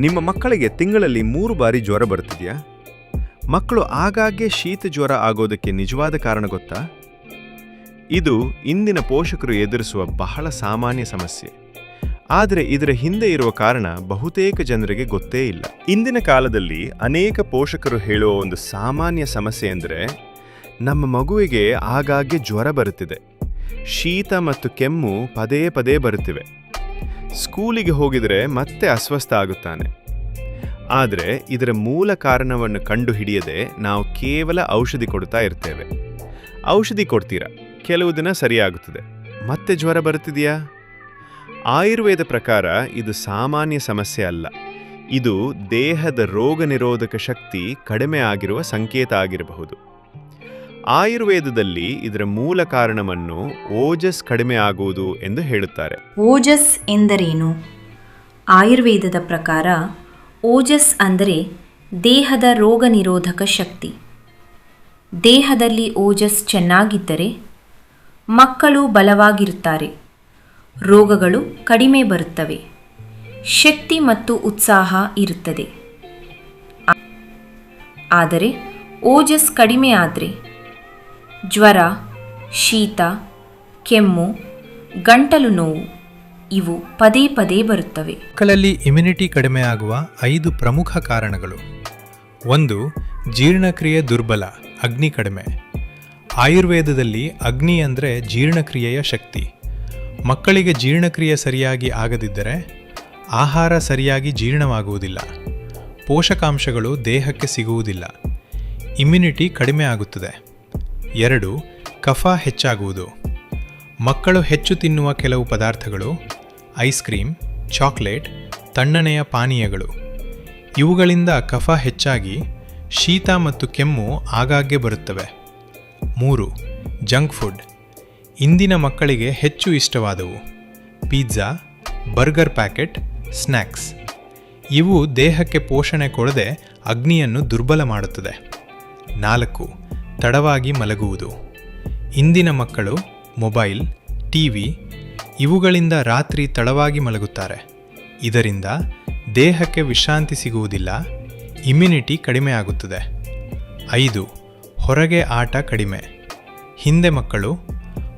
ನಿಮ್ಮ ಮಕ್ಕಳಿಗೆ ತಿಂಗಳಲ್ಲಿ 3 ಬಾರಿ ಜ್ವರ ಬರ್ತಿದೆಯಾ? ಮಕ್ಕಳು ಆಗಾಗ್ಗೆ ಶೀತ ಜ್ವರ ಆಗೋದಕ್ಕೆ ನಿಜವಾದ ಕಾರಣ ಗೊತ್ತಾ? ಇದು ಇಂದಿನ ಪೋಷಕರು ಎದುರಿಸುವ ಬಹಳ ಸಾಮಾನ್ಯ ಸಮಸ್ಯೆ. ಆದರೆ ಇದರ ಹಿಂದೆ ಇರುವ ಕಾರಣ ಬಹುತೇಕ ಜನರಿಗೆ ಗೊತ್ತೇ ಇಲ್ಲ. ಇಂದಿನ ಕಾಲದಲ್ಲಿ ಅನೇಕ ಪೋಷಕರು ಹೇಳುವ ಒಂದು ಸಾಮಾನ್ಯ ಸಮಸ್ಯೆ ಎಂದರೆ, ನಮ್ಮ ಮಗುವಿಗೆ ಆಗಾಗ್ಗೆ ಜ್ವರ ಬರುತ್ತಿದೆ, ಶೀತ ಮತ್ತು ಕೆಮ್ಮು ಪದೇ ಪದೇ ಬರುತ್ತಿವೆ, ಸ್ಕೂಲಿಗೆ ಹೋಗಿದರೆ ಮತ್ತೆ ಅಸ್ವಸ್ಥ ಆಗುತ್ತಾನೆ. ಆದರೆ ಇದರ ಮೂಲ ಕಾರಣವನ್ನು ಕಂಡುಹಿಡಿಯದೆ ನಾವು ಕೇವಲ ಔಷಧಿ ಕೊಡ್ತಾ ಇರ್ತೇವೆ. ಔಷಧಿ ಕೊಡ್ತೀರಾ, ಕೆಲವು ದಿನ ಸರಿಯಾಗುತ್ತದೆ, ಮತ್ತೆ ಜ್ವರ ಬರುತ್ತಿದೆಯಾ? ಆಯುರ್ವೇದ ಪ್ರಕಾರ ಇದು ಸಾಮಾನ್ಯ ಸಮಸ್ಯೆ ಅಲ್ಲ. ಇದು ದೇಹದ ರೋಗ ನಿರೋಧಕ ಶಕ್ತಿ ಕಡಿಮೆ ಆಗಿರುವ ಸಂಕೇತ ಆಗಿರಬಹುದು. ಆಯುರ್ವೇದದಲ್ಲಿ ಇದರ ಮೂಲ ಕಾರಣವನ್ನು ಓಜಸ್ ಕಡಿಮೆ ಆಗುವುದು ಎಂದು ಹೇಳುತ್ತಾರೆ. ಓಜಸ್ ಎಂದರೇನು? ಆಯುರ್ವೇದದ ಪ್ರಕಾರ ಓಜಸ್ ಅಂದರೆ ದೇಹದ ರೋಗ ನಿರೋಧಕ ಶಕ್ತಿ. ದೇಹದಲ್ಲಿ ಓಜಸ್ ಚೆನ್ನಾಗಿದ್ದರೆ ಮಕ್ಕಳು ಬಲವಾಗಿರುತ್ತಾರೆ, ರೋಗಗಳು ಕಡಿಮೆ ಬರುತ್ತವೆ, ಶಕ್ತಿ ಮತ್ತು ಉತ್ಸಾಹ ಇರುತ್ತದೆ. ಆದರೆ ಓಜಸ್ ಕಡಿಮೆ ಆದರೆ ಜ್ವರ, ಶೀತ, ಕೆಮ್ಮು, ಗಂಟಲು ನೋವು ಇವು ಪದೇ ಪದೇ ಬರುತ್ತವೆ. ಮಕ್ಕಳಲ್ಲಿ ಇಮ್ಯುನಿಟಿ ಕಡಿಮೆ ಆಗುವ 5 ಪ್ರಮುಖ ಕಾರಣಗಳು. 1. ಜೀರ್ಣಕ್ರಿಯೆ ದುರ್ಬಲ, ಅಗ್ನಿ ಕಡಿಮೆ. ಆಯುರ್ವೇದದಲ್ಲಿ ಅಗ್ನಿ ಅಂದರೆ ಜೀರ್ಣಕ್ರಿಯೆಯ ಶಕ್ತಿ. ಮಕ್ಕಳಿಗೆ ಜೀರ್ಣಕ್ರಿಯೆ ಸರಿಯಾಗಿ ಆಗದಿದ್ದರೆ ಆಹಾರ ಸರಿಯಾಗಿ ಜೀರ್ಣವಾಗುವುದಿಲ್ಲ, ಪೋಷಕಾಂಶಗಳು ದೇಹಕ್ಕೆ ಸಿಗುವುದಿಲ್ಲ, ಇಮ್ಯುನಿಟಿ ಕಡಿಮೆ ಆಗುತ್ತದೆ. 2. ಕಫ ಹೆಚ್ಚಾಗುವುದು. ಮಕ್ಕಳು ಹೆಚ್ಚು ತಿನ್ನುವ ಕೆಲವು ಪದಾರ್ಥಗಳು, ಐಸ್ ಕ್ರೀಮ್, ಚಾಕ್ಲೇಟ್, ತಣ್ಣನೆಯ ಪಾನೀಯಗಳು, ಇವುಗಳಿಂದ ಕಫ ಹೆಚ್ಚಾಗಿ ಶೀತ ಮತ್ತು ಕೆಮ್ಮು ಆಗಾಗ್ಗೆ ಬರುತ್ತವೆ. 3. Junk food. ಇಂದಿನ ಮಕ್ಕಳಿಗೆ ಹೆಚ್ಚು ಇಷ್ಟವಾದವು ಪಿಜ್ಜಾ, ಬರ್ಗರ್ ಪ್ಯಾಕೆಟ್, ಸ್ನ್ಯಾಕ್ಸ್. ಇವು ದೇಹಕ್ಕೆ ಪೋಷಣೆ ಕೊಡದೆ ಅಗ್ನಿಯನ್ನು ದುರ್ಬಲ ಮಾಡುತ್ತದೆ. 4. ತಡವಾಗಿ ಮಲಗುವುದು. ಇಂದಿನ ಮಕ್ಕಳು ಮೊಬೈಲ್, ಟಿವಿ ಇವುಗಳಿಂದ ರಾತ್ರಿ ತಡವಾಗಿ ಮಲಗುತ್ತಾರೆ. ಇದರಿಂದ ದೇಹಕ್ಕೆ ವಿಶ್ರಾಂತಿ ಸಿಗುವುದಿಲ್ಲ, ಇಮ್ಯುನಿಟಿ ಕಡಿಮೆ ಆಗುತ್ತದೆ. 5. ಹೊರಗೆ ಆಟ ಕಡಿಮೆ. ಹಿಂದೆ ಮಕ್ಕಳು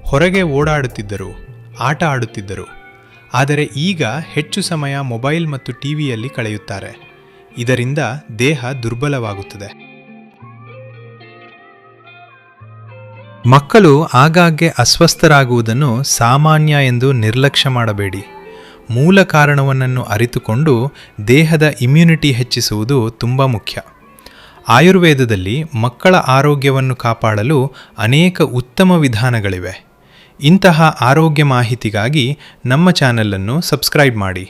ಹೊರಗೆ ಓಡಾಡುತ್ತಿದ್ದರು, ಆಟ ಆಡುತ್ತಿದ್ದರು. ಆದರೆ ಈಗ ಹೆಚ್ಚು ಸಮಯ ಮೊಬೈಲ್ ಮತ್ತು ಟಿವಿಯಲ್ಲಿ ಕಳೆಯುತ್ತಾರೆ. ಇದರಿಂದ ದೇಹ ದುರ್ಬಲವಾಗುತ್ತದೆ. ಮಕ್ಕಳು ಆಗಾಗ್ಗೆ ಅಸ್ವಸ್ಥರಾಗುವುದನ್ನು ಸಾಮಾನ್ಯ ಎಂದು ನಿರ್ಲಕ್ಷ್ಯ ಮಾಡಬೇಡಿ. ಮೂಲ ಕಾರಣವನ್ನು ಅರಿತುಕೊಂಡು ದೇಹದ ಇಮ್ಯುನಿಟಿ ಹೆಚ್ಚಿಸುವುದು ತುಂಬ ಮುಖ್ಯ. ಆಯುರ್ವೇದದಲ್ಲಿ ಮಕ್ಕಳ ಆರೋಗ್ಯವನ್ನು ಕಾಪಾಡಲು ಅನೇಕ ಉತ್ತಮ ವಿಧಾನಗಳಿವೆ. ಇಂತಹ ಆರೋಗ್ಯ ಮಾಹಿತಿಗಾಗಿ ನಮ್ಮ ಚಾನಲನ್ನು ಸಬ್ಸ್ಕ್ರೈಬ್ ಮಾಡಿ.